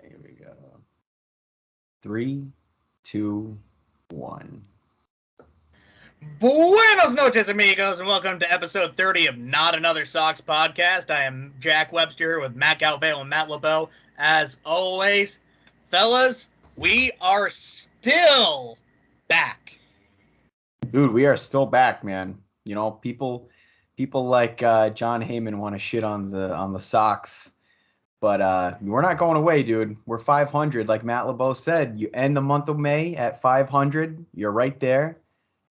Here we go. 3, 2, 1. Buenos noches, amigos, and welcome to episode 30 of Not Another Sox podcast. I am Jack Webster with Matt Galvale and Matt Lebeau. As always, fellas, we are still back. Dude, we are still back, man. You know, people like John Heyman want to shit on the Sox, but we're not going away, dude. We're 500, like Matt Lebeau said. You end the month of May at 500. You're right there.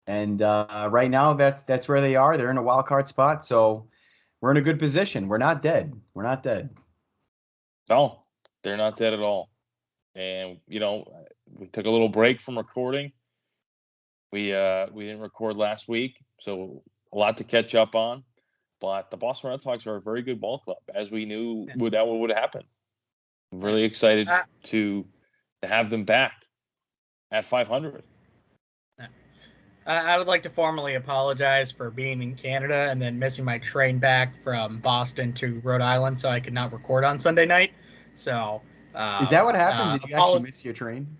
And right now, that's where they are. They're in a wild card spot, so we're in a good position. We're not dead. We're not dead. No, they're not dead at all. And we took a little break from recording. We didn't record last week, so a lot to catch up on. But the Boston Red Sox are a very good ball club, as we knew that would happen. I'm really excited to have them back at 500. I would like to formally apologize for being in Canada and then missing my train back from Boston to Rhode Island, so I could not record on Sunday night. So, is that what happened? Did you actually miss your train?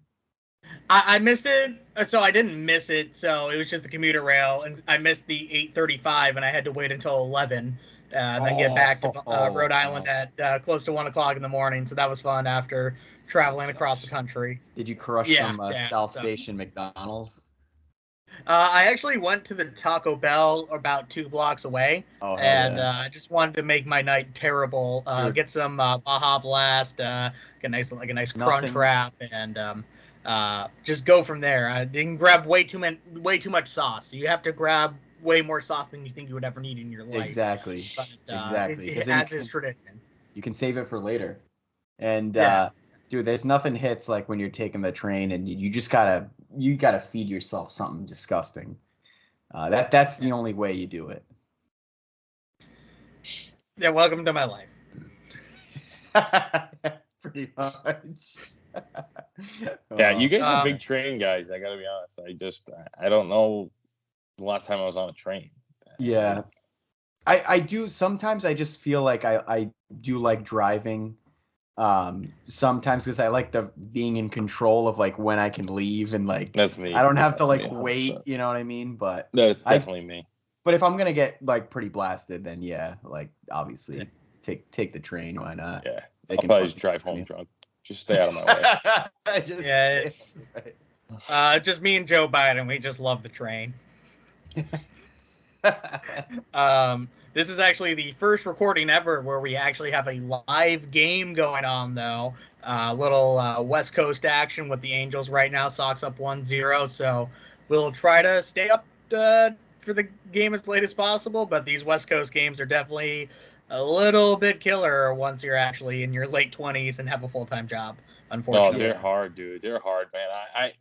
I missed it, so I didn't miss it. So it was just the commuter rail, and I missed the 8:35, and I had to wait until 11, and then get back to Rhode Island at close to 1 o'clock in the morning. So that was fun after traveling across the country. Did you crush some South Station McDonald's? I actually went to the Taco Bell about 2 blocks away, and I just wanted to make my night terrible. Get some Baja Blast, get a nice crunch wrap, and just go from there. I didn't grab way too much sauce. You have to grab way more sauce than you think you would ever need in your life. Exactly. But, exactly. It has its tradition. You can save it for later, and dude, there's nothing hits like when you're taking the train and you just gotta feed yourself something disgusting. That's the only way you do it. Yeah, welcome to my life. Pretty much. Yeah, you guys are big train guys. I gotta be honest. I don't know the last time I was on a train. Yeah, I do. Sometimes I just feel like I do like driving. Sometimes because I like the being in control of like when I can leave and like that's me. I don't have to like wait, you know what I mean? But that's definitely me. But if I'm gonna get like pretty blasted, then yeah, like obviously take the train. Why not? Yeah, I'll probably just drive home drunk. Just stay out of my way. Just me and Joe Biden. We just love the train. This is actually the first recording ever where we actually have a live game going on, though. Little West Coast action with the Angels right now. Sox up 1-0, so we'll try to stay up for the game as late as possible, but these West Coast games are definitely a little bit killer once you're actually in your late 20s and have a full-time job, unfortunately. Oh, they're hard, dude. They're hard, man. I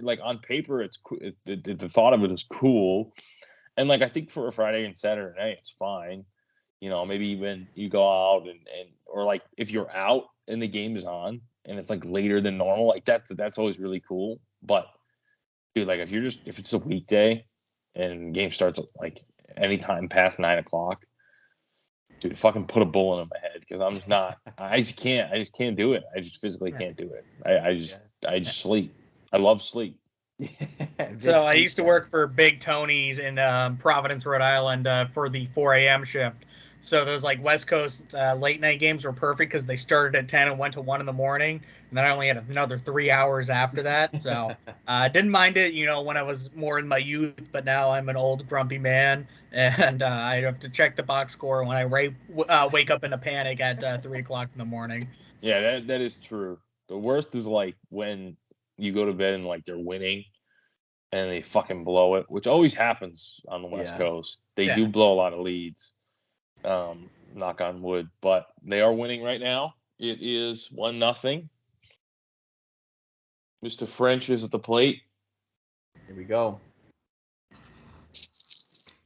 like on paper, it's cool. The thought of it is cool. And, like, I think for a Friday and Saturday night, it's fine. You know, maybe when you go out or, like, if you're out and the game is on and it's, like, later than normal, like, that's always really cool. But, dude, like, if it's a weekday and the game starts, like, anytime past 9 o'clock, dude, fucking put a bullet in my head because I just can't do it. I just physically can't do it. I just sleep. I love sleep. So I used to work for Big Tony's in Providence, Rhode Island for the 4 a.m. shift. So those like West Coast late night games were perfect because they started at 10 and went to 1 in the morning. And then I only had another 3 hours after that. So I didn't mind it, when I was more in my youth. But now I'm an old grumpy man and I have to check the box score when I wake up in a panic at 3 o'clock in the morning. Yeah, that is true. The worst is like when you go to bed and like they're winning and they fucking blow it, which always happens on the West Coast. They do blow a lot of leads, knock on wood, but they are winning right now. It is 1-0. Mr. French is at the plate. Here we go.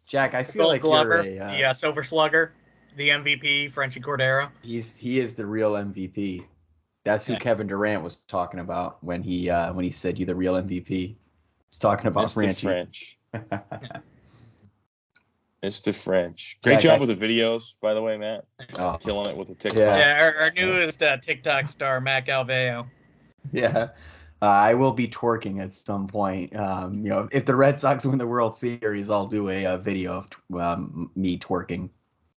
Jack, I feel like Glover, you're the Silver Slugger, the MVP, Franchy Cordero. He is the real MVP. That's who Kevin Durant was talking about when he said you're the real MVP. He's talking about Mr. French. Mr. French. Great job with the videos, by the way, Matt. Killing it with the TikTok. Yeah, our newest TikTok star, Matt Galveo. Yeah. I will be twerking at some point. If the Red Sox win the World Series, I'll do a video of me twerking.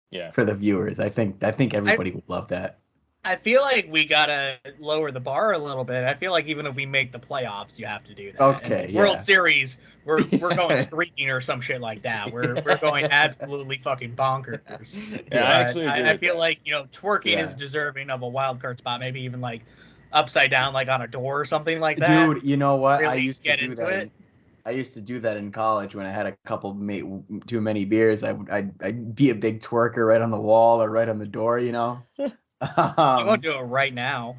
Yeah. For the viewers, I think everybody would love that. I feel like we gotta lower the bar a little bit. I feel like even if we make the playoffs, you have to do that. Okay. And World Series, we're going streaking or some shit like that. We're going absolutely fucking bonkers. Yeah, I actually agree. I feel like twerking is deserving of a wild card spot. Maybe even like upside down, like on a door or something like that. Dude, you know what? Really I used to do that. I used to do that in college when I had a couple too many beers. I'd be a big twerker right on the wall or right on the door. I'm going to do it right now.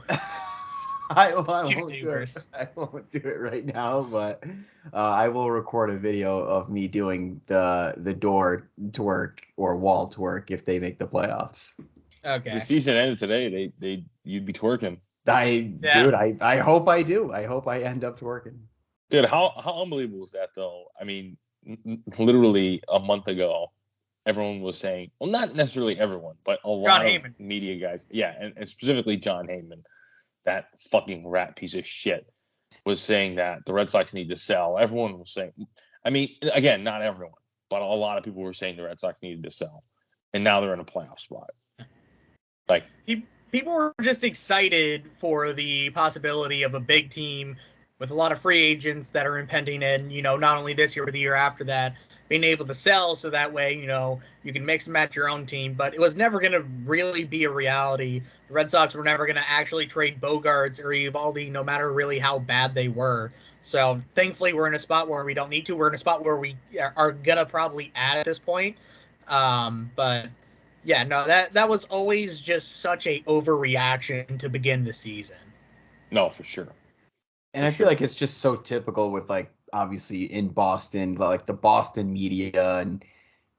I won't do it right now, but I will record a video of me doing the door twerk or wall twerk if they make the playoffs. Okay. If the season ended today, you'd be twerking. Dude, I hope I do. I hope I end up twerking. Dude, how unbelievable is that, though? I mean, literally a month ago, everyone was saying, well, not necessarily everyone, but a lot of media guys, and specifically John Heyman, that fucking rat piece of shit, was saying that the Red Sox need to sell. Everyone was saying, I mean, again, not everyone, but a lot of people were saying the Red Sox needed to sell, and now they're in a playoff spot. Like, people were just excited for the possibility of a big team with a lot of free agents that are impending in, not only this year, but the year after that, being able to sell so that way, you can mix and match your own team. But it was never going to really be a reality. The Red Sox were never going to actually trade Bogarts or Eovaldi, no matter really how bad they were. So thankfully, we're in a spot where we don't need to. We're in a spot where we are going to probably add at this point. But yeah, no, that was always just such a overreaction to begin the season. No, for sure. And I feel like it's just so typical with, like, obviously in Boston, like the Boston media and,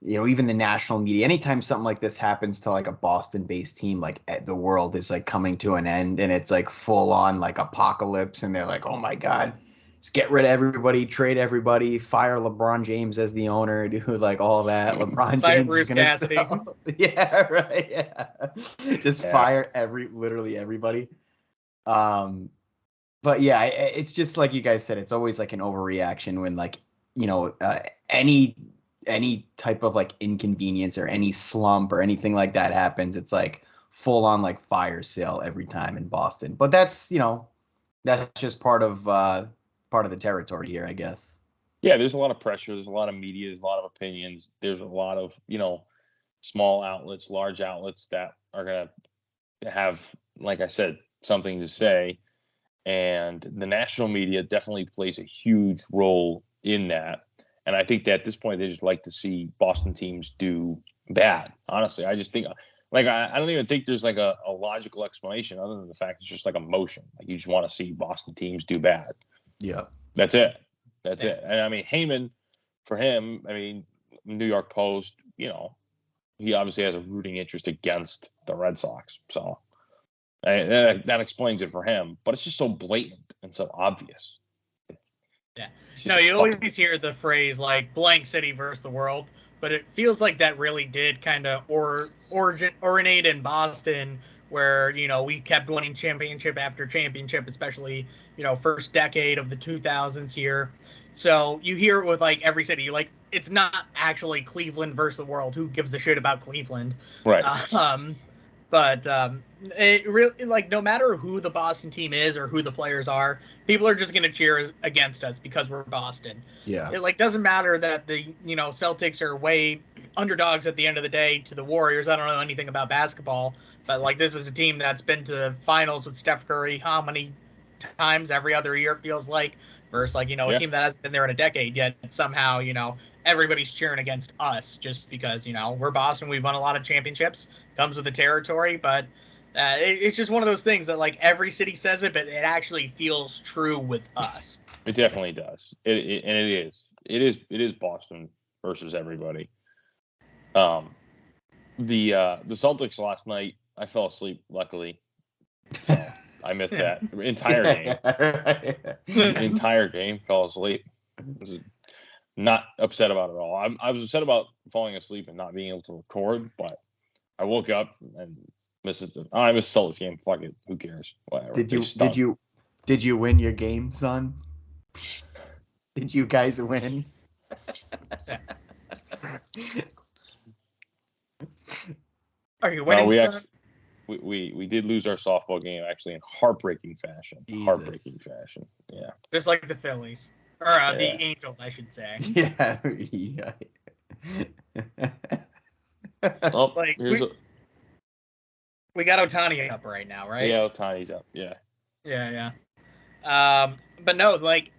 even the national media. Anytime something like this happens to like a Boston-based team, like the world is like coming to an end and it's like full on like apocalypse. And they're like, oh my God, just get rid of everybody, trade everybody, fire LeBron James as the owner, do like all that. LeBron James is going to sell. Yeah, right. Yeah. Just fire literally everybody. But yeah, it's just like you guys said, it's always like an overreaction when like, any type of like inconvenience or any slump or anything like that happens. It's like full on like fire sale every time in Boston. But that's just part of the territory here, I guess. Yeah, there's a lot of pressure. There's a lot of media. There's a lot of opinions. There's a lot of, small outlets, large outlets that are going to have, like I said, something to say. And the national media definitely plays a huge role in that. And I think that at this point, they just like to see Boston teams do bad. Honestly, I just think, like, I don't even think there's like a logical explanation other than the fact it's just like emotion. Like, you just want to see Boston teams do bad. Yeah. That's it. And I mean, Heyman, for him, I mean, New York Post, he obviously has a rooting interest against the Red Sox. So that explains it for him, but it's just so blatant and so obvious. Yeah. No, you always hear the phrase like blank city versus the world, but it feels like that really did kind of originate in Boston, where, we kept winning championship after championship, especially, first decade of the 2000s here. So you hear it with like every city, like it's not actually Cleveland versus the world. Who gives a shit about Cleveland? Right. But it really, like, no matter who the Boston team is or who the players are, people are just going to cheer against us because we're Boston. Yeah. It, like, doesn't matter that the, Celtics are way underdogs at the end of the day to the Warriors. I don't know anything about basketball, but, like, this is a team that's been to the finals with Steph Curry how many times every other year, it feels like, versus, like, a team that hasn't been there in a decade yet. Somehow, everybody's cheering against us just because, we're Boston. We've won a lot of championships. Comes with the territory, but it's just one of those things that, like, every city says it, but it actually feels true with us. It definitely does. It is Boston versus everybody. The Celtics last night, I fell asleep, luckily. So I missed that entire game. The entire game, fell asleep. Not upset about it at all. I was upset about falling asleep and not being able to record, but I woke up and I missed Sully's game. Fuck it. Who cares? Whatever. Did you win your game, son? Did you guys win? Are you winning, son? We did lose our softball game actually in heartbreaking fashion. Jesus. Heartbreaking fashion. Yeah. Just like the Phillies. Or the Angels, I should say. Yeah. Oh, like we got Ohtani up right now, right? Yeah, Ohtani's up. Yeah. Yeah. But no, like,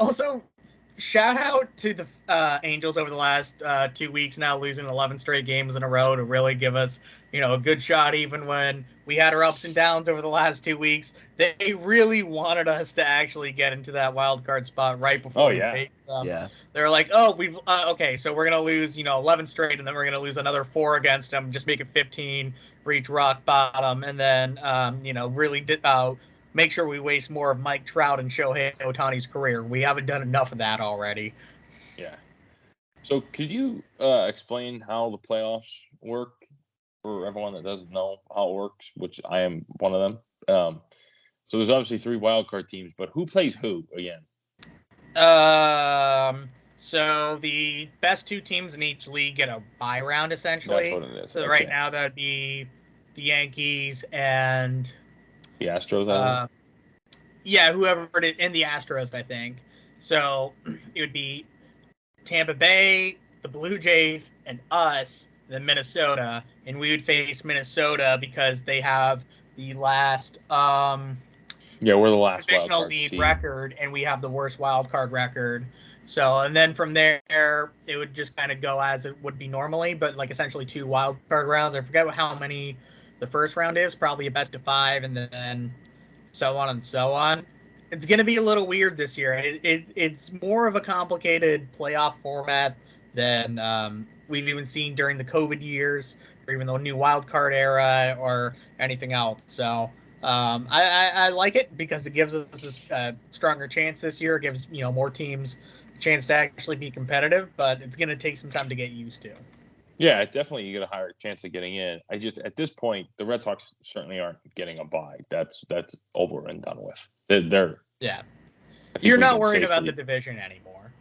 also shout out to the Angels over the last 2 weeks now, losing 11 straight games in a row to really give us, a good shot. Even when we had our ups and downs over the last 2 weeks, they really wanted us to actually get into that wild card spot right before we faced them. Yeah. They're like, oh, we've okay, so we're gonna lose 11 straight, and then we're gonna lose another 4 against them, just make it 15, reach rock bottom, and then really make sure we waste more of Mike Trout and Shohei Ohtani's career. We haven't done enough of that already. Yeah. So could you explain how the playoffs work for everyone that doesn't know how it works, which I am one of them? So there's obviously 3 wildcard teams, but who plays who again? So the best 2 teams in each league get a bye round, essentially. That's what it is. So right now that would be the Yankees and the Astros. Whoever it is, and the Astros, I think. So it would be Tampa Bay, the Blue Jays, and us, then Minnesota, and we would face Minnesota because they have the last we're the last divisional lead record, and we have the worst wild card record. So, and then from there, it would just kind of go as it would be normally, but like essentially 2 wild card rounds. I forget how many the first round is, probably a best of 5, and then so on and so on. It's going to be a little weird this year. It's more of a complicated playoff format than we've even seen during the COVID years, or even the new wild card era, or anything else. So I like it because it gives us a stronger chance this year. It gives more teams a chance to actually be competitive, but it's going to take some time to get used to. Yeah, definitely you get a higher chance of getting in. I just at this point, the Red Sox certainly aren't getting a bye. That's over and done with. They're You're not worried about the division anymore.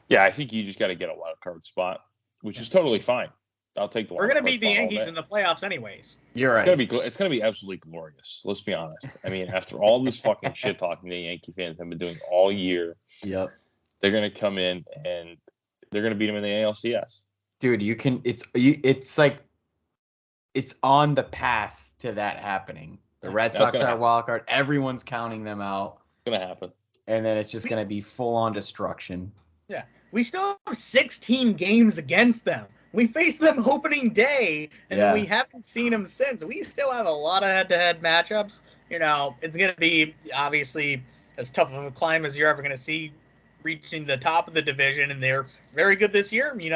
Yeah, I think you just got to get a wild card spot, which is totally fine. I'll take the wild card. We're going to beat the Yankees in the playoffs anyways. You're right. It's going to be absolutely glorious. Let's be honest. I mean, after all this fucking shit talking the Yankee fans have been doing all year, yep, they're going to come in and they're going to beat them in the ALCS. Dude, it's like it's on the path to that happening. The Red Sox are a wild card. Everyone's counting them out. It's going to happen. And then it's just going to be full-on destruction. Yeah. We still have 16 games against them. We faced them opening day, and then we haven't seen them since. We still have a lot of head-to-head matchups. It's going to be, obviously, as tough of a climb as you're ever going to see reaching the top of the division, and they're very good this year. We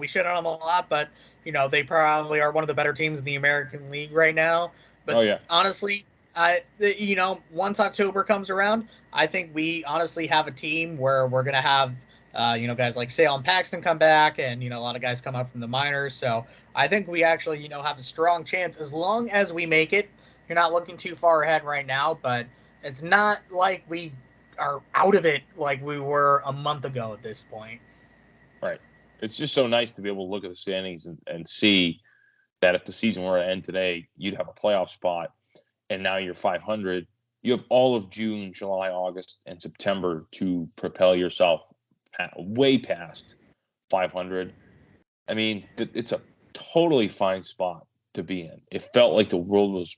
shit on them a lot, but, they probably are one of the better teams in the American League right now. But honestly, once October comes around, I think we honestly have a team where we're going to have, guys like Sale and Paxton come back, and, a lot of guys come up from the minors. So I think we actually, have a strong chance as long as we make it. You're not looking too far ahead right now, but it's not like we are out of it like we were a month ago at this point. Right. It's just so nice to be able to look at the standings and see that if the season were to end today, you'd have a playoff spot, and now you're 500. You have all of June, July, August, and September to propel yourself way past 500. I mean, it's a totally fine spot to be in. It felt like the world was,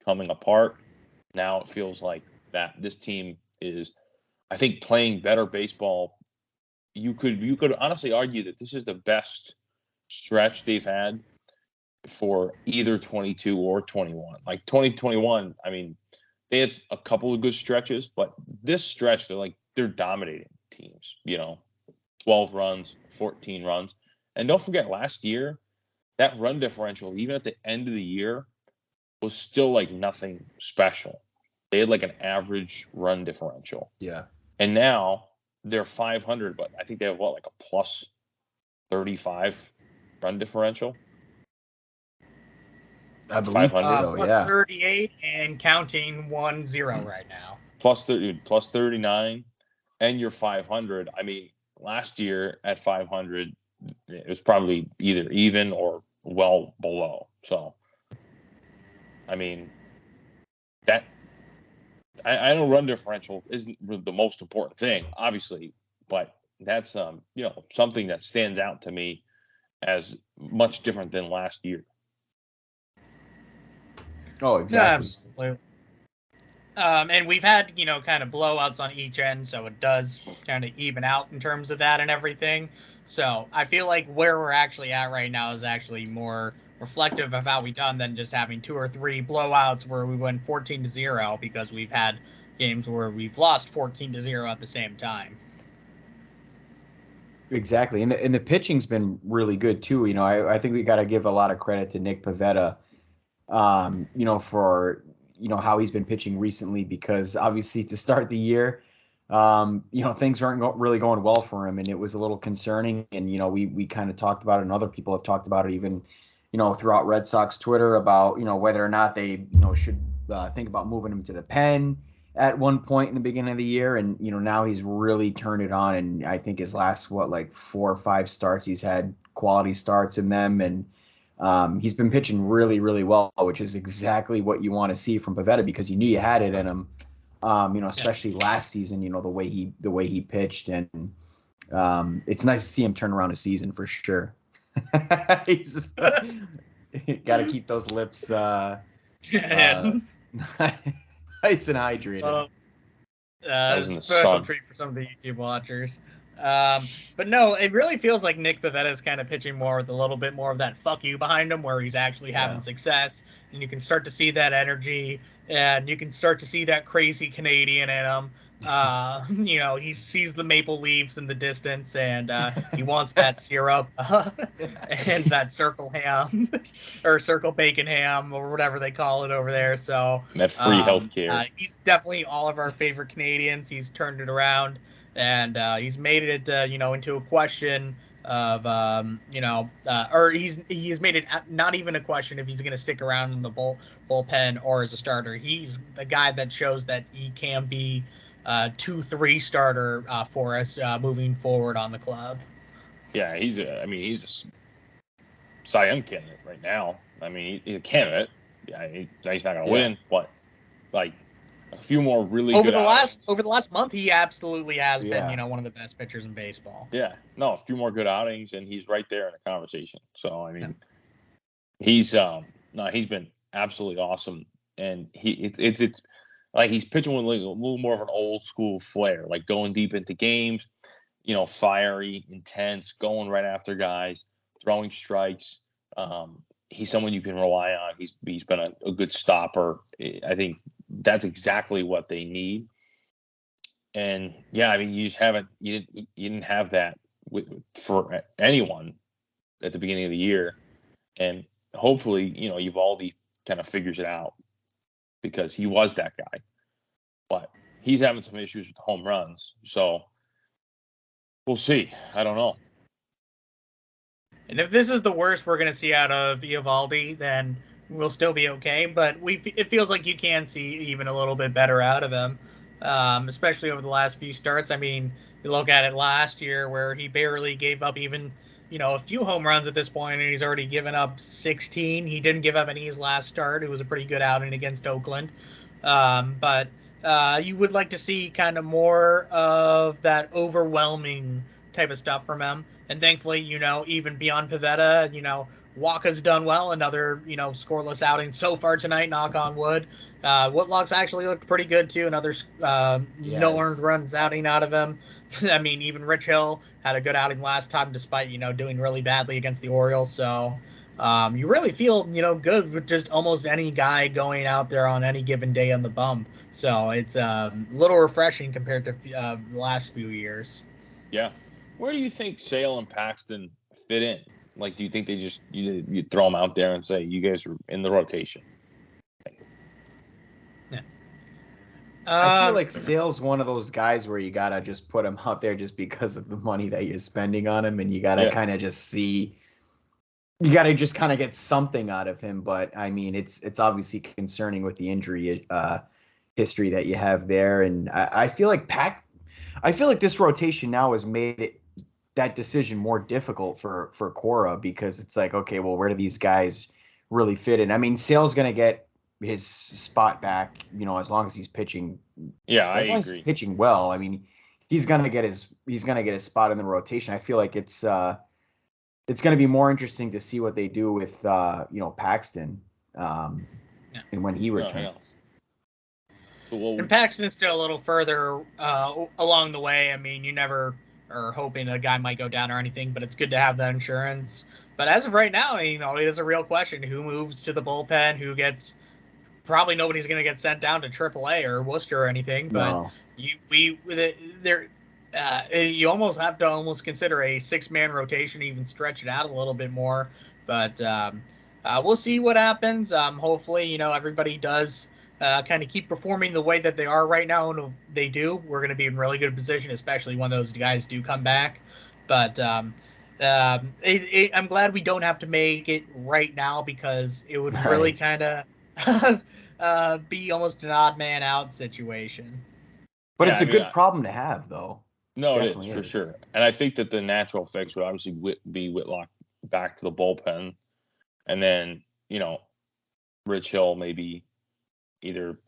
coming apart. Now it feels like that this team is, I think, playing better baseball. You could honestly argue that this is the best stretch they've had for either 22 or 21. Like 2021, I mean, they had a couple of good stretches, but this stretch, they're dominating teams, 12 runs, 14 runs. And don't forget, last year, that run differential, even at the end of the year, was still like nothing special. They had like an average run differential. Yeah. And now they're 500, but I think they have like a plus 35 run differential. I believe 500. so, plus yeah. 38 and counting 1-0 right now. Plus 30, plus 39, and you're 500. I mean, last year at 500, it was probably either even or well below. So, I mean, that I know run differential isn't the most important thing, obviously, but that's something that stands out to me as much different than last year. Oh, exactly. Absolutely. And we've had, kind of blowouts on each end, so it does kind of even out in terms of that and everything. So I feel like where we're actually at right now is actually more reflective of how we done than just having 2 or 3 blowouts where we went 14-0, because we've had games where we've lost 14-0 at the same time. Exactly. And the pitching's been really good too. I think we got to give a lot of credit to Nick Pivetta, for, how he's been pitching recently, because obviously to start the year, things weren't really going well for him, and it was a little concerning. And, we kind of talked about it, and other people have talked about it even, throughout Red Sox Twitter about, whether or not they, should think about moving him to the pen at one point in the beginning of the year. And, now he's really turned it on. And I think his last, 4 or 5 starts, he's had quality starts in them. And he's been pitching really, really well, which is exactly what you want to see from Pivetta, because you knew you had it in him, especially last season, the way he pitched. And it's nice to see him turn around a season for sure. He's got to keep those lips nice and hydrated. It's a special treat for some of the YouTube watchers. But no, it really feels like Nick Pivetta is kind of pitching more with a little bit more of that fuck you behind him, where he's actually having success, and you can start to see that energy, and you can start to see that crazy Canadian in him. He sees the maple leaves in the distance, and he wants that syrup and that circle ham or circle bacon ham or whatever they call it over there. So that free healthcare. He's definitely all of our favorite Canadians. He's turned it around, and he's made it into a question of or he's made it not even a question if he's going to stick around in the bullpen or as a starter. He's the guy that shows that he can be 2-3 starter for us moving forward on the club. Yeah, he's a Cy Young candidate right now. I mean, he's a candidate. Yeah, he's not going to win, but like a few more really over good outings. Over the last month, he absolutely has been, one of the best pitchers in baseball. Yeah, no, a few more good outings, and he's right there in the conversation. So I mean, he's been absolutely awesome, and it's like he's pitching with like a little more of an old school flair, like going deep into games, fiery, intense, going right after guys, throwing strikes. He's someone you can rely on. He's been a good stopper. I think that's exactly what they need. And yeah, I mean, you didn't have that for anyone at the beginning of the year, and hopefully, Uvalde kind of figures it out, because he was that guy, but he's having some issues with home runs. So we'll see. I don't know. And if this is the worst we're going to see out of Eovaldi, then we'll still be okay. But it feels like you can see even a little bit better out of him, especially over the last few starts. I mean, you look at it last year where he barely gave up even, a few home runs at this point, and he's already given up 16. He didn't give up any his last start. It was a pretty good outing against Oakland. But you would like to see kind of more of that overwhelming type of stuff from him. And thankfully, even beyond Pivetta, Waka's done well. Another, scoreless outing so far tonight, knock on wood. Whitlock's actually looked pretty good, too. Another no earned runs outing out of him. I mean, even Rich Hill had a good outing last time, despite, doing really badly against the Orioles. So you really feel, good with just almost any guy going out there on any given day on the bump. So it's a little refreshing compared to the last few years. Yeah. Where do you think Sale and Paxton fit in? Like, do you think they just you throw them out there and say you guys are in the rotation? I feel like Sale's one of those guys where you gotta just put him out there just because of the money that you're spending on him, and you gotta kind of just see. You gotta just kind of get something out of him, but I mean, it's obviously concerning with the injury history that you have there, and I feel like this rotation now has made that decision more difficult for Cora, because it's like, okay, well, where do these guys really fit in? I mean, Sale's gonna get his spot back, as long as he's pitching. Yeah, I agree. As he's pitching well, I mean, he's gonna get his spot in the rotation. I feel like it's gonna be more interesting to see what they do with Paxton, and when he returns. And Paxton's still a little further along the way. I mean, you never are hoping a guy might go down or anything, but it's good to have that insurance. But as of right now, it is a real question: who moves to the bullpen? Who gets? Probably nobody's going to get sent down to AAA or Worcester or anything. But you almost have to consider a 6-man rotation, even stretch it out a little bit more. But we'll see what happens. Hopefully, everybody does kind of keep performing the way that they are right now, and if they do, we're going to be in really good position, especially when those guys do come back. But I'm glad we don't have to make it right now, because it would really kind of be almost an odd man out situation. But it's a good problem to have, though. No, it is for sure. And I think that the natural fix would obviously be Whitlock back to the bullpen, and then Rich Hill maybe either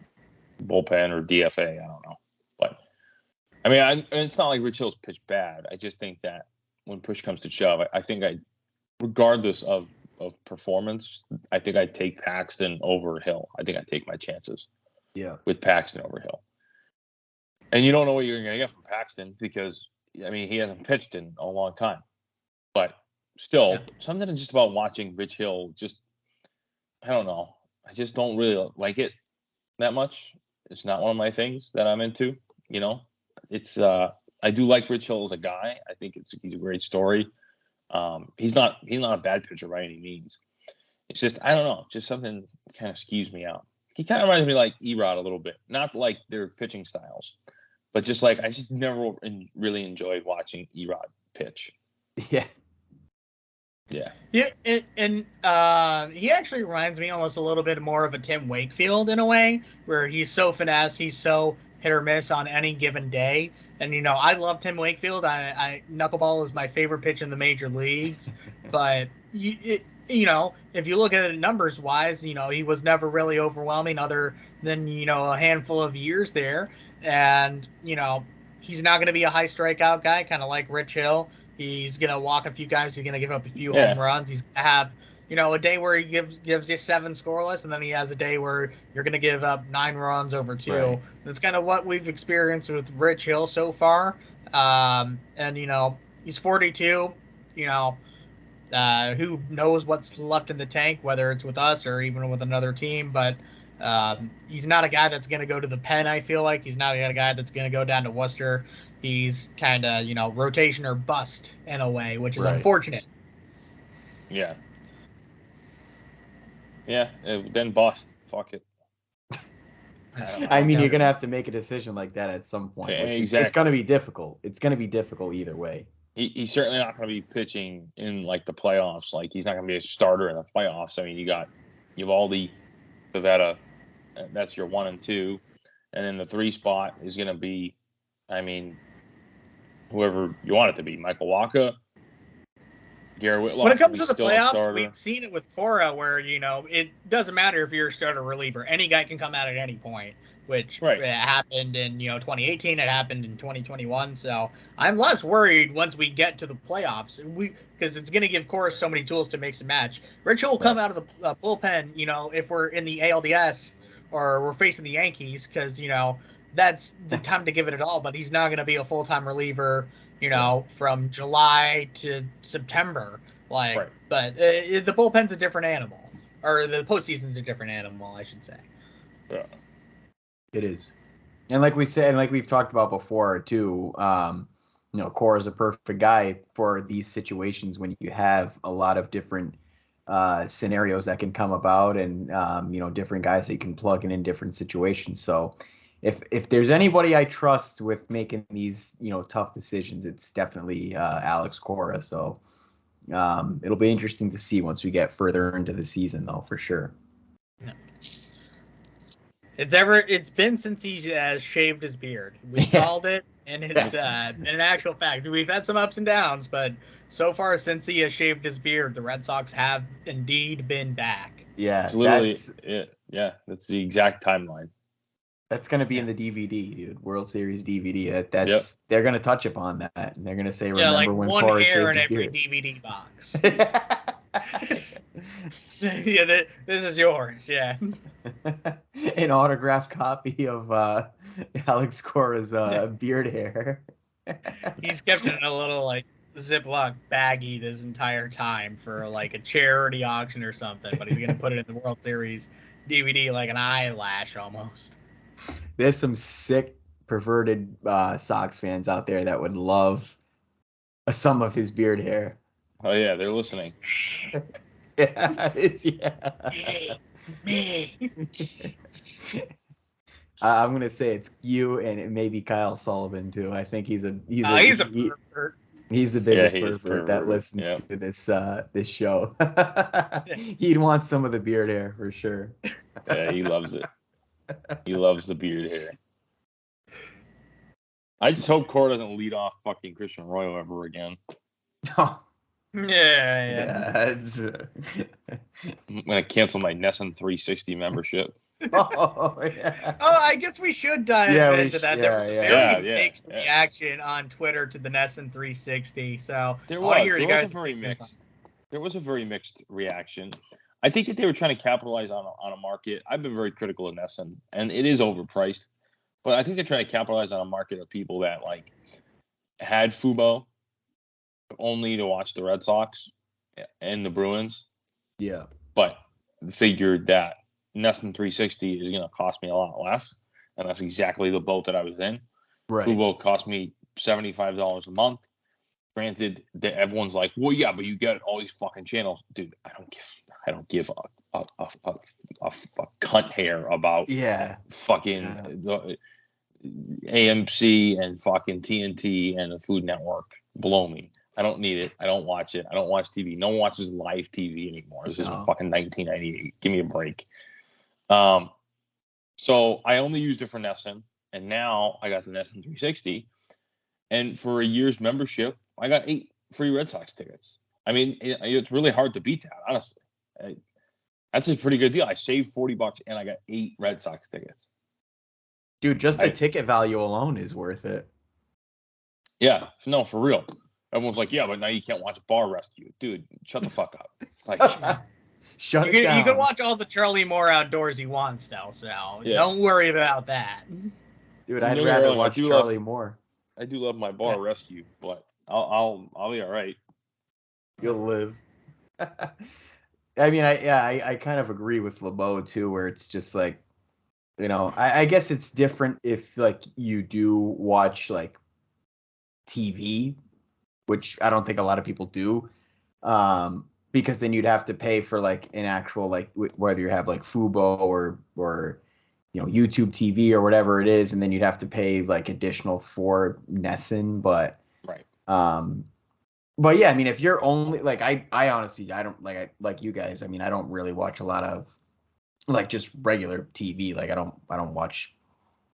bullpen or DFA. I don't know, but I mean, it's not like Rich Hill's pitched bad. I just think that when push comes to shove, I think regardless of performance, I think I'd take Paxton over Hill. I think I'd take my chances. Yeah, with Paxton over Hill. And you don't know what you're going to get from Paxton, because I mean, he hasn't pitched in a long time. But still, something just about watching Rich Hill, I don't know. I just don't really like it that much. It's not one of my things that I'm into. It's I do like Rich Hill as a guy. I think he's a great story. He's not a bad pitcher by any means. It's just, I don't know, just something kind of skews me out. He kind of reminds me like Erod a little bit, not like their pitching styles, but just like I just never really enjoyed watching Erod pitch. Yeah. Yeah, and he actually reminds me almost a little bit more of a Tim Wakefield in a way, where he's so finesse, he's so hit or miss on any given day. And I love Tim Wakefield. Knuckleball is my favorite pitch in the major leagues. But if you look at it numbers wise, he was never really overwhelming, other than a handful of years there. And he's not going to be a high strikeout guy, kind of like Rich Hill. He's going to walk a few guys. He's going to give up a few home runs. He's going to have, a day where he gives you 7 scoreless, and then he has a day where you're going to give up 9 runs over 2. Right. That's kind of what we've experienced with Rich Hill so far. And, he's 42. Who knows what's left in the tank, whether it's with us or even with another team. But he's not a guy that's going to go to the pen, I feel like. He's not a guy that's going to go down to Worcester. He's kind of, rotation or bust in a way, which is unfortunate. Yeah. Yeah, then bust. Fuck it. I mean, you're going to have to make a decision like that at some point. Exactly. It's going to be difficult. It's going to be difficult either way. He's certainly not going to be pitching in, like, the playoffs. Like, he's not going to be a starter in the playoffs. I mean, you have Eovaldi, Pivetta. That's your 1 and 2. And then the 3 spot is going to be, I mean, whoever you want it to be. Michael Wacha, Garrett Whitlock. When it comes to the playoffs, we've seen it with Cora where, it doesn't matter if you're a starter reliever. Any guy can come out at any point, which happened in, 2018. It happened in 2021. So I'm less worried once we get to the playoffs, because it's going to give Cora so many tools to mix and match. Rich will come out of the bullpen, if we're in the ALDS or we're facing the Yankees, because, that's the time to give it all. But he's not going to be a full-time reliever, from July to September. But the bullpen's a different animal, or the postseason's a different animal, I should say. Yeah, it is. And like we said, and like we've talked about before too, Cora's a perfect guy for these situations when you have a lot of different scenarios that can come about, and different guys that you can plug in different situations. So if there's anybody I trust with making these, tough decisions, it's definitely Alex Cora. So it'll be interesting to see once we get further into the season, though, for sure. It's been since he has shaved his beard. We called it, and it's been an actual fact. We've had some ups and downs, but so far since he has shaved his beard, the Red Sox have indeed been back. Yeah, it's literally it. Yeah, that's the exact timeline. That's going to be in the DVD, dude. World Series DVD. They're going to touch upon that, and they're going to say, "Remember like when one Cora hair in shaved every his beard?" DVD box. Yeah, this is yours. Yeah. An autographed copy of Alex Cora's beard hair. He's kept it in a little Ziploc baggie this entire time for like a charity auction or something, but he's gonna put it in the World Series DVD like an eyelash almost. There's some sick perverted Sox fans out there that would love some of his beard hair. Oh yeah, they're listening. Me. I'm gonna say it's you and maybe Kyle Sullivan too. I think he's a pervert. He's the biggest pervert that listens to this show. He'd want some of the beard hair for sure. Yeah, he loves it. He loves the beard hair. I just hope Cora doesn't lead off fucking Christian Arroyo ever again. Yeah. It's, I'm gonna cancel my NESN 360 membership. I guess we should dive into that. There was a very mixed reaction on Twitter to the NESN 360. So there was a very mixed reaction. I think that they were trying to capitalize on a market. I've been very critical of NESN, and it is overpriced. But I think they're trying to capitalize on a market of people that like had Fubo only to watch the Red Sox and the Bruins. Yeah. But figured that NESN 360 is going to cost me a lot less, and that's exactly the boat that I was in. Right. Fubo cost me $75 a month. Granted, that everyone's like, "Well, yeah, but you get all these fucking channels, dude." I don't give a cunt hair about fucking the AMC and fucking TNT and the Food Network. Blow me. I don't need it. I don't watch it. I don't watch TV. No one watches live TV anymore. This is fucking 1998. Give me a break. So I only used it for NESN, and now I got the NESN 360. And for a year's membership, I got 8 free Red Sox tickets. I mean, it's really hard to beat that, honestly. That's a pretty good deal. I saved $40 and I got 8 Red Sox tickets. Dude, just the ticket value alone is worth it. Yeah, no, for real. Everyone's like, yeah, but now you can't watch Bar Rescue. Dude, shut the fuck up. Like, shut it down. You can watch all the Charlie Moore Outdoorsy ones now, so don't worry about that. Dude, I'd rather watch Charlie Moore. I do love my Bar Rescue, but I'll be all right. You'll live. I mean, I kind of agree with Lebeau too, where it's just like, I guess it's different if like you do watch like TV, which I don't think a lot of people do, because then you'd have to pay for like an actual like whether you have like Fubo or YouTube TV or whatever it is, and then you'd have to pay like additional for NESN, but right. But yeah, I mean, if you're only like I honestly I don't like you guys. I mean, I don't really watch a lot of like just regular TV. Like I don't watch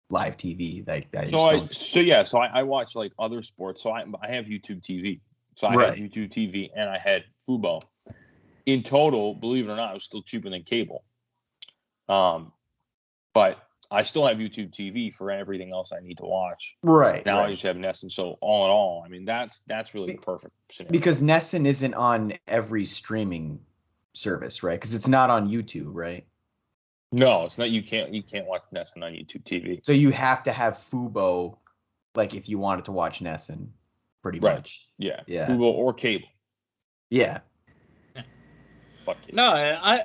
live TV. Like I watch like other sports. So I have YouTube TV. So I had YouTube TV and I had Fubo. In total, believe it or not, it was still cheaper than cable. But I still have YouTube TV for everything else I need to watch. Right. Now I just have NESN. So all in all, I mean, that's really the perfect scenario. Because NESN isn't on every streaming service, right? Because it's not on YouTube, right? No, it's not. You can't watch NESN on YouTube TV. So you have to have Fubo, like if you wanted to watch NESN, pretty much. Yeah. Fubo or cable. Yeah. Fuck it. No,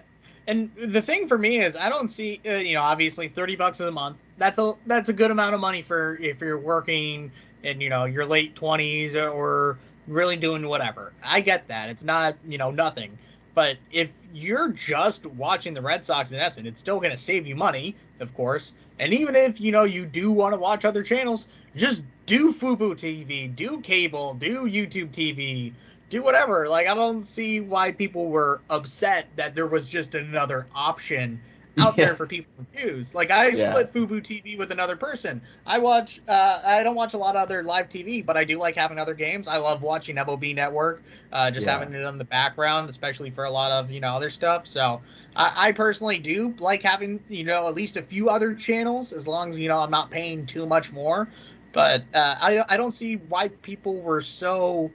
and the thing for me is I don't see, obviously $30 a month. That's a good amount of money for if you're working in, your late 20s or really doing whatever. I get that. It's not, nothing. But if you're just watching the Red Sox and NESN, it's still going to save you money, of course. And even if, you do want to watch other channels, just do Fubo TV, do cable, do YouTube TV, do whatever. Like, I don't see why people were upset that there was just another option out there for people to use. Like, I split Fubo TV with another person. I don't watch a lot of other live TV, but I do like having other games. I love watching MLB Network, having it on the background, especially for a lot of, other stuff. So I personally do like having, at least a few other channels, as long as, I'm not paying too much more. But I don't see why people were so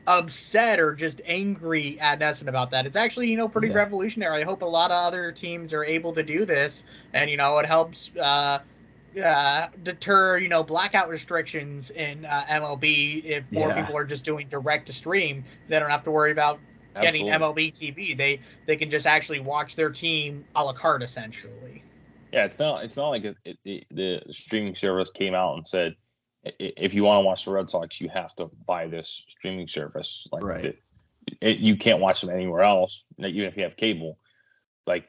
upset or just angry at NESN about that. It's actually, pretty revolutionary. I hope a lot of other teams are able to do this, and, it helps deter, blackout restrictions in MLB. If more people are just doing direct to stream, they don't have to worry about getting MLB TV. They can just actually watch their team a la carte, essentially. Yeah, it's not like the streaming service came out and said, if you want to watch the Red Sox, you have to buy this streaming service. Like, you can't watch them anywhere else, even if you have cable. Like,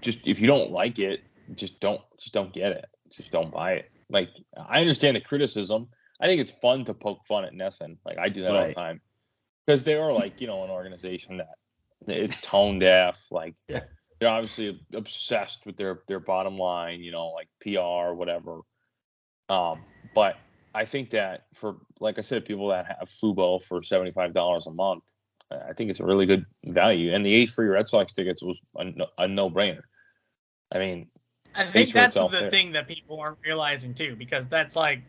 just if you don't like it, just don't get it. Just don't buy it. Like, I understand the criticism. I think it's fun to poke fun at NESN. Like, I do that all the time, because they are like, an organization that it's tone deaf. Like, they're obviously obsessed with their bottom line. Like PR, whatever. But I think that for, like I said, people that have Fubo for $75 a month, I think it's a really good value. And the 8 free Red Sox tickets was a no-brainer. I mean, I think that's the thing that people aren't realizing too, because that's like,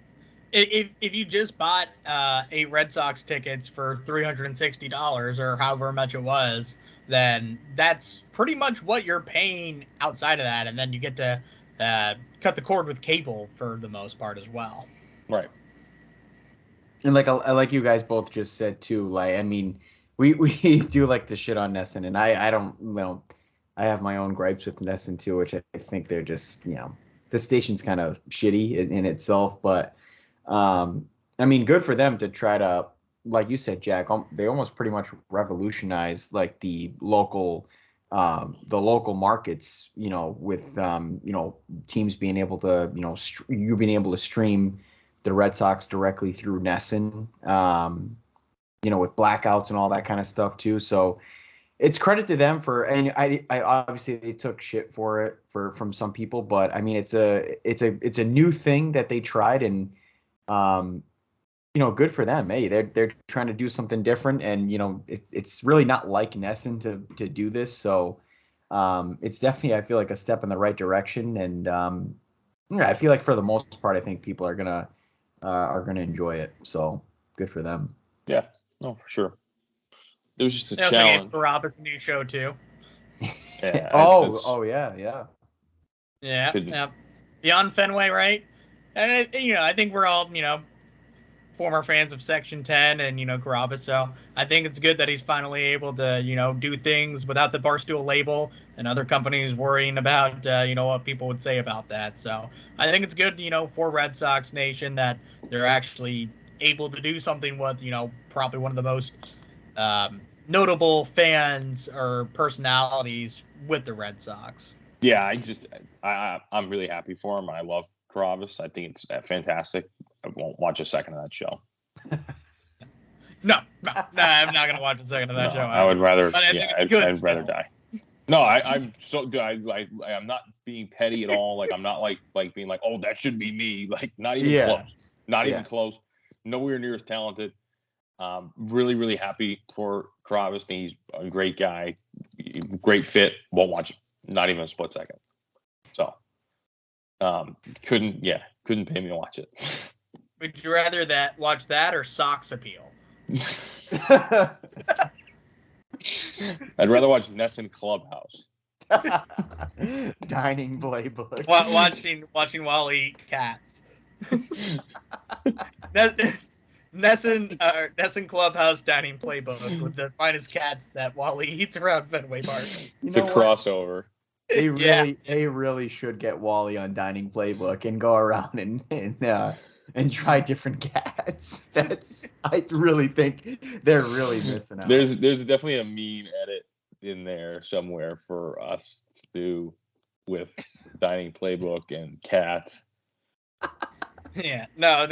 if you just bought 8 Red Sox tickets for $360 or however much it was, then that's pretty much what you're paying outside of that, and then you get to cut the cord with cable for the most part as well. Right. And like you guys both just said too, like, I mean, we do like to shit on NESN, and I don't, I have my own gripes with NESN too, which I think they're just, the station's kind of shitty in itself, but I mean, good for them to try to, like you said, Jack, they almost pretty much revolutionized like the local markets, with teams being able to, you being able to stream the Red Sox directly through NESN, with blackouts and all that kind of stuff too. So it's credit to them and I obviously they took shit for it from some people, but I mean, it's a new thing that they tried, and good for them. Hey, they're trying to do something different, and it's really not like NESN to do this. So it's definitely, I feel like, a step in the right direction, and I feel like for the most part, I think people are gonna enjoy it. So good for them. Yeah, no, for sure. It was just a challenge. For Rob, it's a new show too. Yeah. Yeah. Beyond Fenway, right? And I think we're all former fans of Section 10 and Carrabba, so I think it's good that he's finally able to do things without the Barstool label and other companies worrying about what people would say about that. So I think it's good for Red Sox Nation that they're actually able to do something with probably one of the most notable fans or personalities with the Red Sox. Yeah, I'm really happy for him. I love Carrabba. I think it's fantastic. I won't watch a second of that show. No, I'm not gonna watch a second of that show. I would rather. I'd rather die. No, I'm so good. I'm not being petty at all. Like, I'm not like being like, oh, that should be me. Like, not even close. Not even close. Nowhere near as talented. Really, really happy for Carrabba. He's a great guy. Great fit. Won't watch it. Not even a split second. So, couldn't pay me to watch it. Would you rather watch that or Sox Appeal? I'd rather watch NESN Clubhouse. Dining playbook. Watching Wally eat cats. NESN Clubhouse dining playbook with the finest cats that Wally eats around Fenway Park. It's a crossover. They really should get Wally on dining playbook and go around and try different cats. I really think they're really missing out. There's definitely a meme edit in there somewhere for us to with dining playbook and cats. Yeah, no,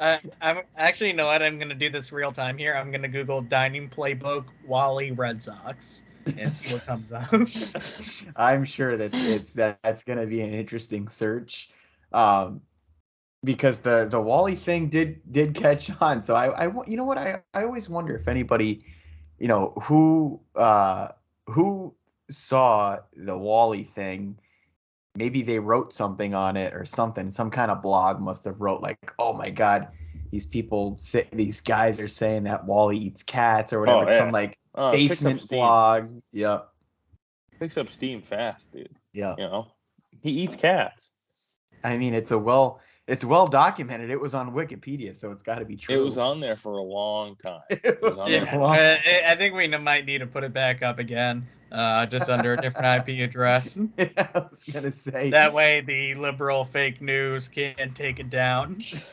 I'm actually, you know what? I'm gonna do this real time here. I'm gonna Google dining playbook Wally Red Sox and see what comes up. I'm sure that's gonna be an interesting search, because the Wally thing did catch on. So I you know what, I always wonder if anybody, who saw the Wally thing. Maybe they wrote something on it or something. Some kind of blog must have wrote like, "Oh my God, these guys are saying that Wally eats cats or whatever." Oh, It's yeah. some like basement blog. Yep. Picks up steam fast, dude. Yeah. He eats cats. I mean, it's well documented. It was on Wikipedia, so it's got to be true. It was on there for a long time. I think we might need to put it back up again, just under a different IP address. Yeah, I was gonna say that way the liberal fake news can't take it down. Is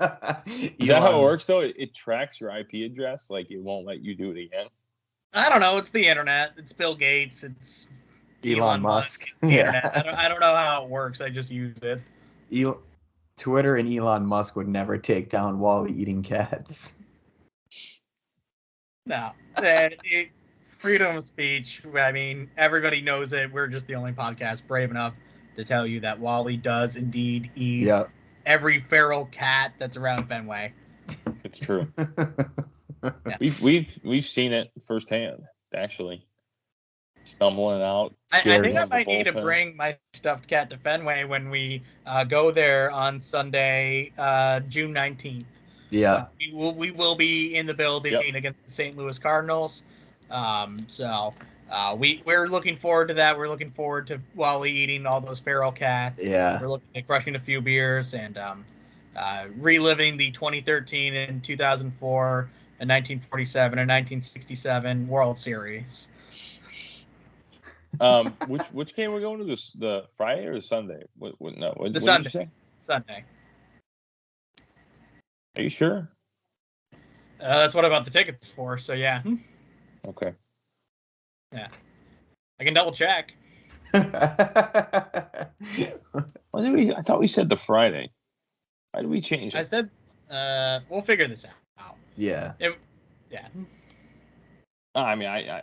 that how it works, though? It tracks your IP address, like it won't let you do it again. I don't know. It's the internet. It's Bill Gates. It's Elon Musk. It's the internet. I don't know how it works. I just use it. Twitter and Elon Musk would never take down Wally eating cats. No. Freedom of speech. I mean, everybody knows it. We're just the only podcast brave enough to tell you that Wally does indeed eat every feral cat that's around Fenway. It's true. Yeah. We've seen it firsthand, actually. Stumbling out. I think I might need to bring my stuffed cat to Fenway when we go there on Sunday, June 19th. Yeah. We will be in the building against the St. Louis Cardinals. We're looking forward to that. We're looking forward to Wally eating all those feral cats. Yeah. We're looking at crushing a few beers and reliving the 2013 and 2004 and 1947 and 1967 World Series. Which game we're going to? The Friday or the Sunday? What Sunday. Did you say? Sunday. Are you sure? That's what I bought the tickets for. So yeah. Okay. Yeah. I can double check. I thought we said the Friday. Why did we change it? I said we'll figure this out. Yeah. Yeah. I mean, I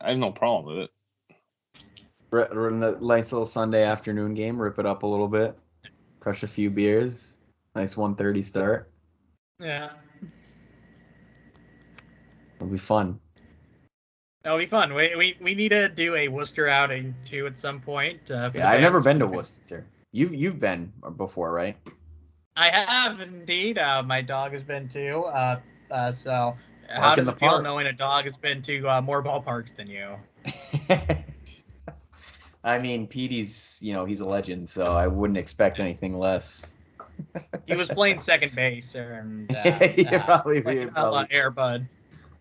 have no problem with it. We're in the nice little Sunday afternoon game. Rip it up a little bit. Crush a few beers. Nice 1:30 start. Yeah. It'll be fun. That'll be fun. We need to do a Worcester outing too at some point. I've never been to Worcester. You've been before, right? I have indeed. My dog has been too. So how does it feel knowing a dog has been to more ballparks than you? I mean, Petey's, he's a legend, so I wouldn't expect anything less. He was playing second base, and probably Airbud.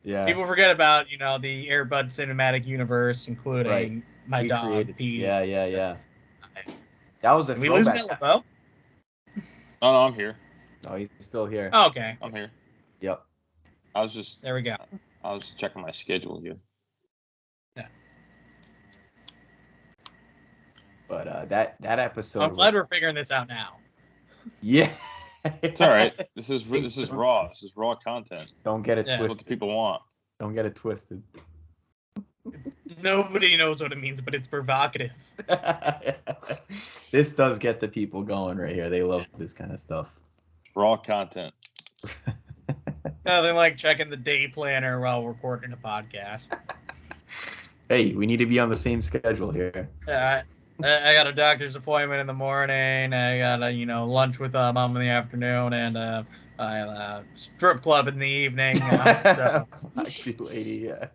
Yeah. People forget about the Airbud cinematic universe, including my dog Petey. Yeah. That was a Did we lose Matt Lebeau? Oh, no, I'm here. No, he's still here. Oh, okay. I'm here. Yep. There we go. I was checking my schedule again. Yeah. But that episode. I'm glad we're figuring this out now. Yeah. It's all right. This is raw. This is raw content. Don't get it twisted. What the people want. Don't get it twisted. Nobody knows what it means, but it's provocative. This does get the people going right here. They love this kind of stuff. Raw content. Nothing like checking the day planner while recording a podcast. Hey, we need to be on the same schedule here. I got a doctor's appointment in the morning. I got lunch with mom in the afternoon, and a strip club in the evening. So. Foxy lady. Yeah.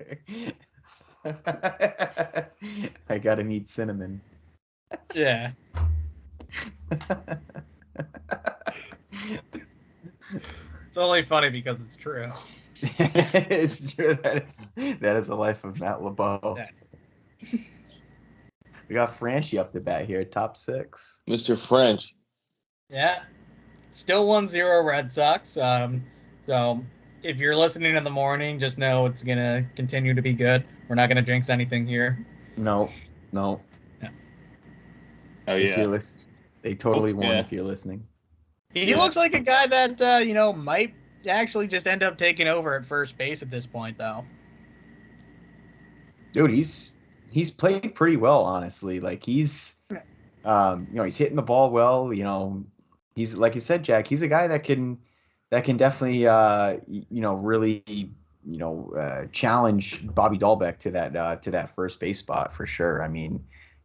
I gotta need cinnamon. Yeah. It's only funny because it's true. It's true. That is the life of Matt Lebeau. Yeah. We got Franchy up the bat here, top 6. Mr. French. Yeah. Still 1-0 Red Sox. So if you're listening in the morning, just know it's going to continue to be good. We're not going to jinx anything here. No. Yeah. Oh If you're yeah. they totally won Yeah. if you're listening. He looks like a guy that might actually just end up taking over at first base at this point, though. Dude, he's played pretty well, honestly. Like he's he's hitting the ball well. He's like you said, Jack. He's a guy that can definitely really challenge Bobby Dahlbeck to that first base spot for sure. I mean,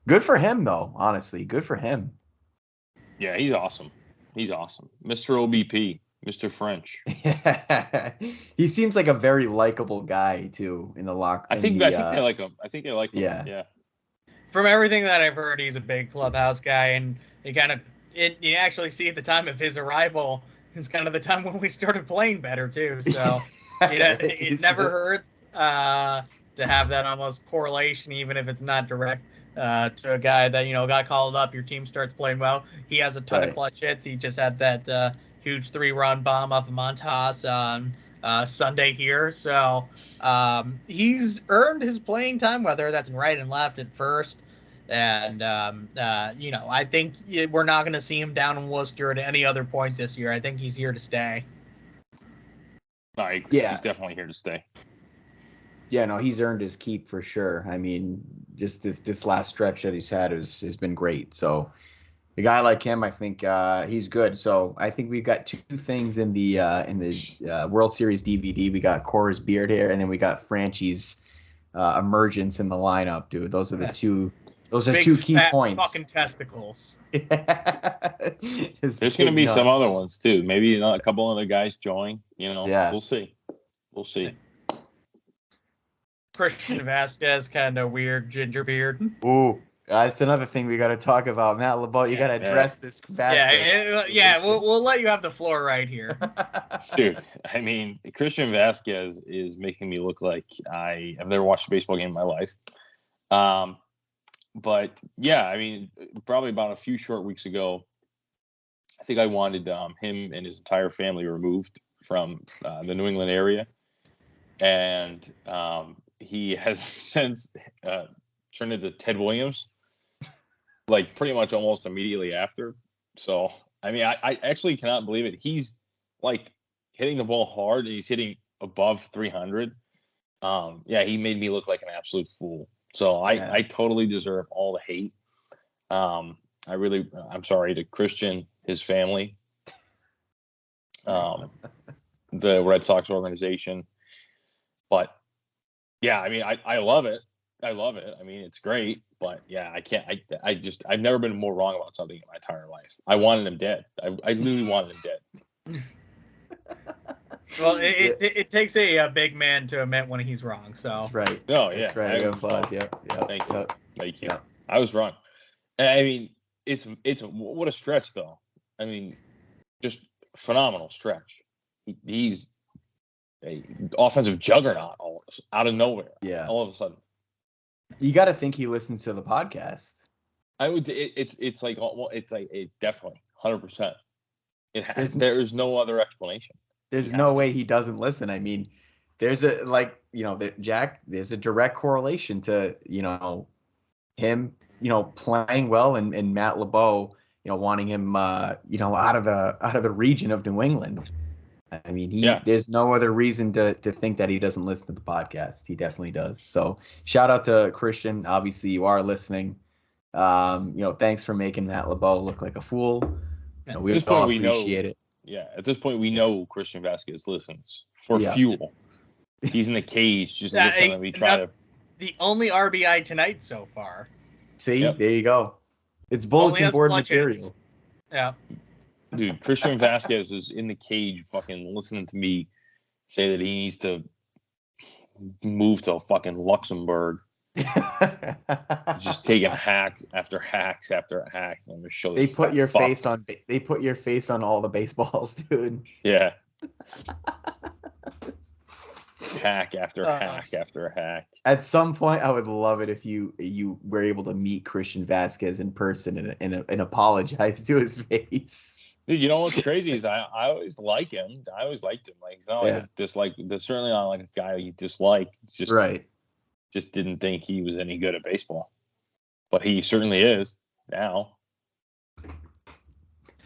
good for him though. Honestly, good for him. Yeah, he's awesome. He's awesome, Mr. OBP, Mr. French. He seems like a very likable guy too in the locker. I think they like him. I think they like him. Yeah. From everything that I've heard, he's a big clubhouse guy, and you actually see at the time of his arrival is kind of the time when we started playing better too. So it never hurts to have that almost correlation, even if it's not direct. To a guy that got called up, your team starts playing well. He has a ton of clutch hits. He just had that huge 3-run bomb off of Montas on Sunday here. So he's earned his playing time, whether that's in right and left at first. And I think we're not going to see him down in Worcester at any other point this year. I think he's here to stay. Yeah, he's definitely here to stay. Yeah, no, he's earned his keep for sure. I mean, just this last stretch that he's had has been great. So a guy like him, I think he's good. So I think we've got two things in the World Series DVD. We got Cora's beard hair, and then we got Franchy's emergence in the lineup, dude. Those are the two. Those are two key points. Fucking testicles. There's going to be some other ones too. Maybe a couple other guys join. Yeah. We'll see. Christian Vazquez, kind of weird ginger beard. Ooh, that's another thing we got to talk about. Matt Lebeau, you got to address this Vazquez. Yeah. We'll let you have the floor right here. Dude, I mean, Christian Vazquez is making me look like I've never watched a baseball game in my life. But yeah, I mean, probably about a few short weeks ago, I think I wanted him and his entire family removed from the New England area. And he has since turned into Ted Williams, like pretty much almost immediately after. So, I mean, I actually cannot believe it. He's like hitting the ball hard, and he's hitting above 300. He made me look like an absolute fool. So I totally deserve all the hate. I'm sorry to Christian, his family, the Red Sox organization. But yeah, I mean, I love it. I mean, it's great, but yeah, I can't. I've never been more wrong about something in my entire life. I wanted him dead. I literally wanted him dead. Well, it takes a big man to admit when he's wrong. So that's right. No, yeah, that's right. Applause. Yeah. Thank you. Yeah. I was wrong. I mean, it's what a stretch, though. I mean, just phenomenal stretch. He's a offensive juggernaut out of nowhere. Yeah. All of a sudden. You got to think he listens to the podcast. I would. It's like definitely 100%. There's no other explanation. There's no way he doesn't listen. I mean, there's a Jack. There's a direct correlation to him playing well and Matt Lebeau wanting him out of the region of New England. I mean, there's no other reason to think that he doesn't listen to the podcast. He definitely does. So shout out to Christian. Obviously, you are listening. Thanks for making Matt Lebeau look like a fool. We all appreciate it. Yeah, at this point, we know Christian Vazquez listens for fuel. He's in the cage just listening. We try to. The only RBI tonight so far. See, there you go. It's bulletin board material. Yeah. Dude, Christian Vazquez is in the cage fucking listening to me say that he needs to move to fucking Luxembourg. Just taking hacks after hacks after hacks. I'm gonna show they put your face on all the baseballs, dude. Yeah. Hack after hack after hack. At some point, I would love it if you were able to meet Christian Vazquez in person and apologize to his face. Dude, you know what's crazy is I always like him. I always liked him. Like he's not like a dislike. There's certainly not like a guy you dislike. It's just right. just didn't think he was any good at baseball. But he certainly is now.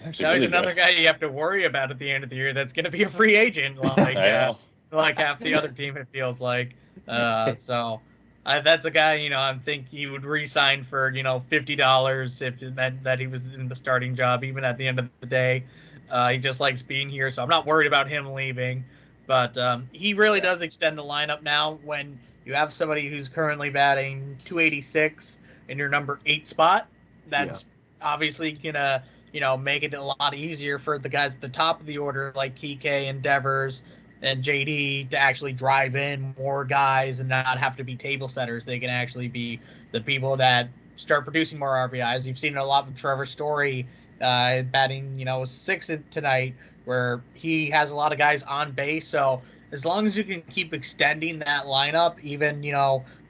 Actually, now he's another guy you have to worry about at the end of the year that's going to be a free agent, like half the other team, it feels like. So that's a guy, I think he would re-sign for, $50 if it meant that he was in the starting job, even at the end of the day. He just likes being here, so I'm not worried about him leaving. But he really does extend the lineup now when you have somebody who's currently batting 286 in your number 8 spot. That's obviously going to make it a lot easier for the guys at the top of the order like Kike and Devers and JD to actually drive in more guys and not have to be table setters. They can actually be the people that start producing more RBIs. You've seen it a lot with Trevor Story batting, 6th tonight, where he has a lot of guys on base. So as long as you can keep extending that lineup, even,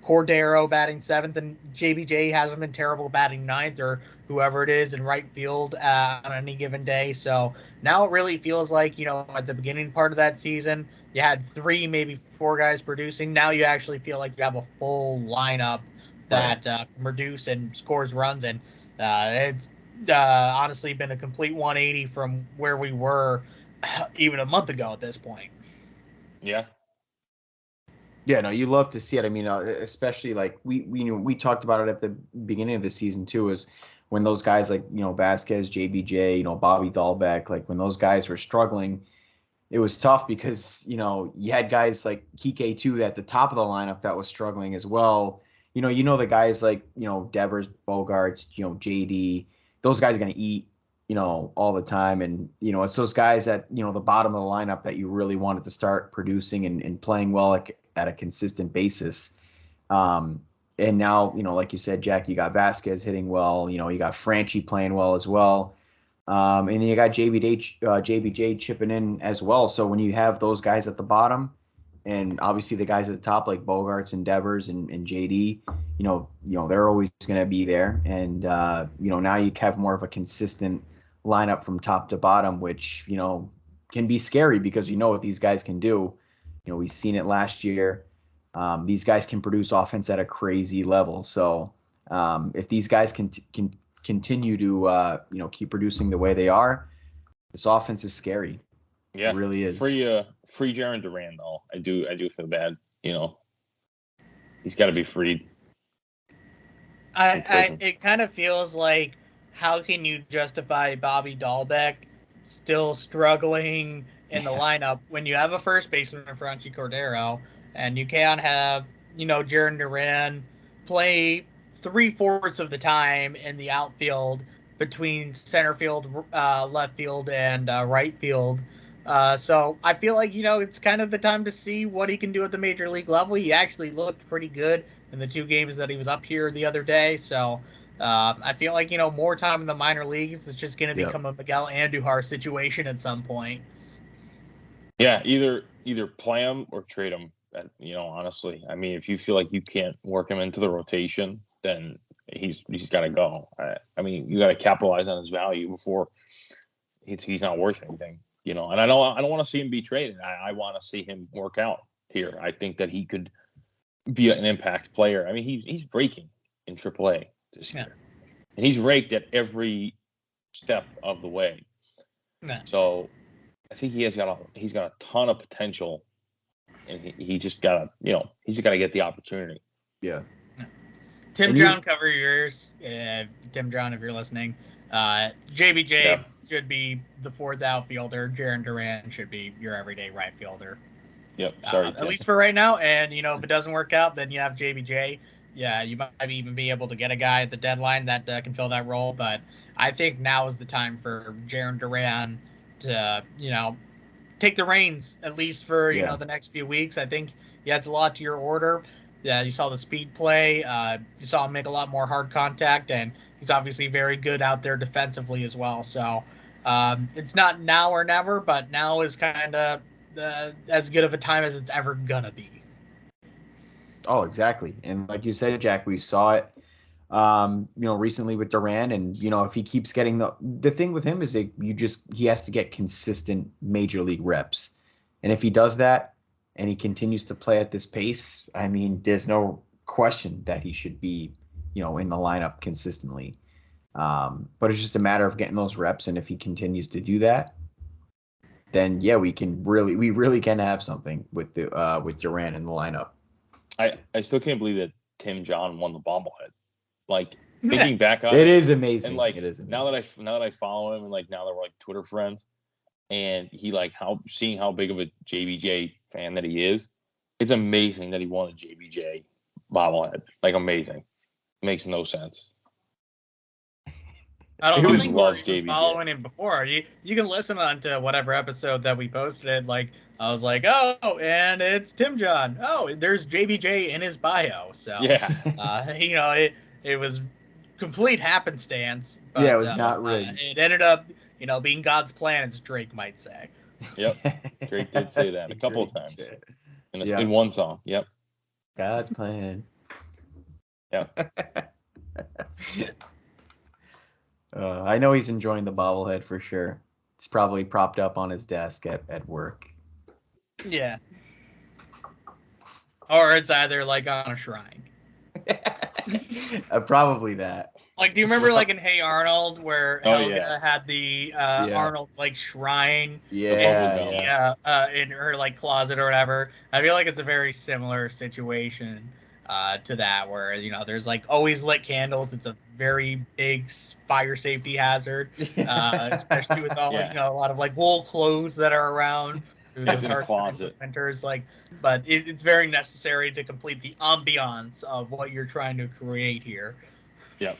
Cordero batting 7th and JBJ hasn't been terrible batting 9th, or whoever it is in right field on any given day. So now it really feels like, at the beginning part of that season, you had 3, maybe 4 guys producing. Now you actually feel like you have a full lineup that can produce and scores runs. And it's honestly been a complete 180 from where we were even a month ago at this point. Yeah. Yeah, no, you love to see it. I mean, especially like we talked about it at the beginning of the season too, is when those guys like, Vazquez, JBJ, Bobby Dahlbeck, like when those guys were struggling, it was tough because, you had guys like Kike too at the top of the lineup that was struggling as well. The guys like, Devers, Bogarts, JD, those guys are going to eat, all the time. And, it's those guys at, the bottom of the lineup that you really wanted to start producing and playing well at a consistent basis. And now, like you said, Jack, you got Vazquez hitting well, you got Franchy playing well as well. And then you got JBJ chipping in as well. So when you have those guys at the bottom and obviously the guys at the top like Bogarts and Devers and JD, they're always going to be there. And, now you have more of a consistent lineup from top to bottom, which, can be scary because what these guys can do. We've seen it last year. These guys can produce offense at a crazy level. So if these guys can continue to keep producing the way they are, this offense is scary. Yeah, it really is. Free Jarren Duran though. I do feel bad. He's got to be freed. It kind of feels like, how can you justify Bobby Dahlbeck still struggling in the lineup when you have a first baseman, Franchy Cordero, and you can't have, Jarren Duran play 3/4 of the time in the outfield between center field, left field, and right field. So I feel like, it's kind of the time to see what he can do at the major league level. He actually looked pretty good in the 2 games that he was up here the other day. So I feel like, more time in the minor leagues, it's just going to become a Miguel Andujar situation at some point. Yeah, either play him or trade him. Honestly, I mean, if you feel like you can't work him into the rotation, then he's got to go. I mean, you got to capitalize on his value before he's not worth anything. And I don't want to see him be traded. I want to see him work out here. I think that he could be an impact player. I mean, he's breaking in AAA this year, and he's raked at every step of the way. Yeah. So I think he's got a ton of potential, and he just got to he's got to get the opportunity. Yeah. Tim John, cover your ears. Tim John, if you're listening. JBJ should be the 4th outfielder. Jarren Duran should be your everyday right fielder. Yep. Sorry. At least for right now. And, if it doesn't work out, then you have JBJ. Yeah, you might even be able to get a guy at the deadline that can fill that role. But I think now is the time for Jarren Duran to, take the reins, at least for, the next few weeks. I think he adds a lot to your order. Yeah, you saw the speed play. You saw him make a lot more hard contact, and he's obviously very good out there defensively as well. So it's not now or never, but now is kind of as good of a time as it's ever gonna be. Oh, exactly. And like you said, Jack, we saw it, recently with Duran, and if he keeps getting the thing with him is that he has to get consistent major league reps, and if he does that, and he continues to play at this pace, I mean, there's no question that he should be, in the lineup consistently. But it's just a matter of getting those reps, and if he continues to do that, then yeah, we really can have something with Durant in the lineup. I still can't believe that Tim John won the bobblehead. Like thinking back on it is amazing. And like it is amazing. now that I follow him and like now that we're like Twitter friends, and he like seeing how big of a JBJ fan that he is, it's amazing that he won a JBJ bobblehead. Like amazing, makes no sense. I don't think we're following him before. You can listen on to whatever episode that we posted. Like I was like, oh, and it's Tim John. Oh, there's JBJ in his bio. So yeah, it was complete happenstance. But, yeah, it was not rigged. It ended up, being God's plan, as Drake might say. Yep, Drake did say that a couple of times in one song. Yep, God's plan. Yep. I know he's enjoying the bobblehead for sure. It's probably propped up on his desk at work. Yeah. Or it's either like on a shrine. Probably that. Like, do you remember like in Hey Arnold where Helga had the Arnold like shrine? In her like closet or whatever. I feel like it's a very similar situation to that, where there's like always lit candles. It's a very big fire safety hazard, especially with all a lot of like wool clothes that are around. It's in a closet. Winters, but it's very necessary to complete the ambiance of what you're trying to create here. Yep.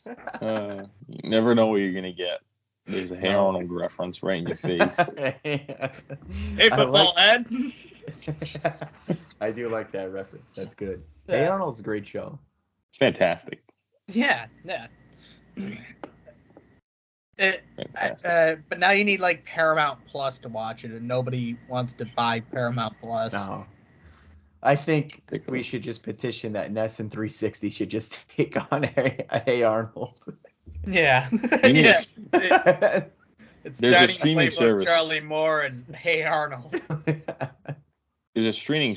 You never know what you're gonna get. There's a Hey Arnold reference right in your face. Hey, football head. I do like that reference. That's good. Hey Arnold's a great show. It's fantastic. Yeah. But now you need like Paramount Plus to watch it, and nobody wants to buy Paramount Plus. No. I think we should just petition that NESN 360 should just take on Hey Arnold. Yeah. There's a streaming service. Charlie Moore and Hey Arnold. There's a streaming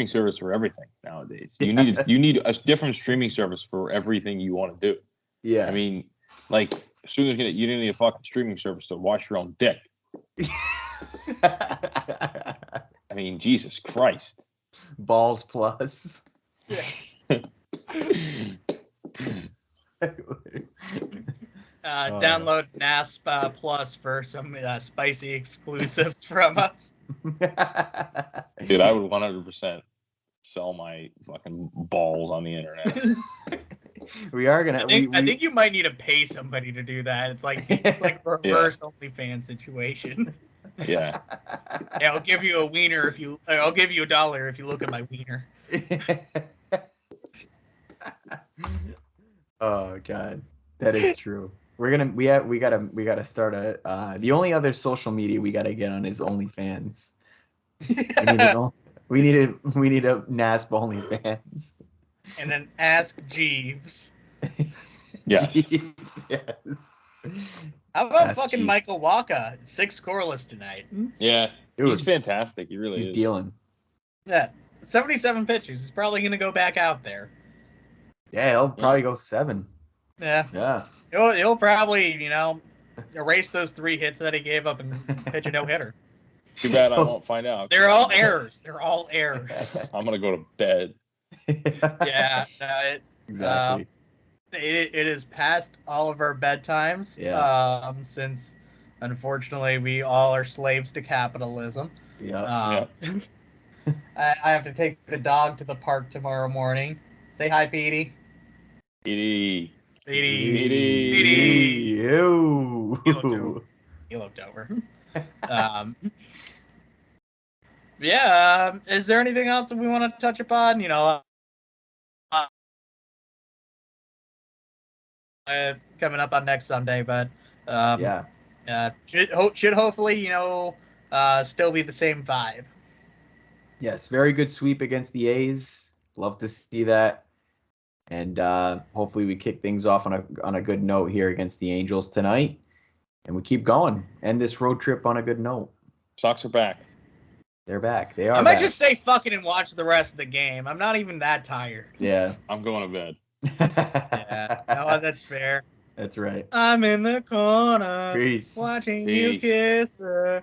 service for everything nowadays. You need a different streaming service for everything you want to do. Yeah. I mean, like as soon as you didn't need a fucking streaming service to wash your own dick. I mean, Jesus Christ. Balls Plus. Yeah. Download NASP Plus for some spicy exclusives from us. Dude, I would 100% sell my fucking balls on the internet. We are gonna. I think you might need to pay somebody to do that. It's like a reverse OnlyFans situation. Yeah. Yeah, I'll give you a wiener I'll give you $1 if you look at my wiener. Oh God, that is true. We gotta start the only other social media we gotta get on is OnlyFans. We need a NASP OnlyFans. And then Ask Jeeves. Yes. Jeeves, yes. How about fucking Jeeves. Michael Wacha? 6 scoreless tonight. Yeah, he's fantastic. He really is. He's dealing. Yeah, 77 pitches. He's probably gonna go back out there. Yeah, he'll probably go 7. Yeah. Yeah. He'll probably, erase those 3 hits that he gave up and pitch a no-hitter. Too bad I won't find out. They're all errors. I'm gonna go to bed. Yeah. Exactly. It is past all of our bedtimes. Yeah. Since unfortunately we all are slaves to capitalism. Yeah. I have to take the dog to the park tomorrow morning. Say hi, Petey. Petey. Ew. He looked over. Yeah. Is there anything else that we want to touch upon? Coming up on next Sunday, but should hopefully still be the same vibe. Yes, very good sweep against the A's. Love to see that, and hopefully we kick things off on a good note here against the Angels tonight, and we keep going. End this road trip on a good note. Sox are back. They're back. They are I might back. just say fucking and watch the rest of the game. I'm not even that tired. Yeah. I'm going to bed. Yeah. No, that's fair. That's right. I'm in the corner Peace. watching you kiss her.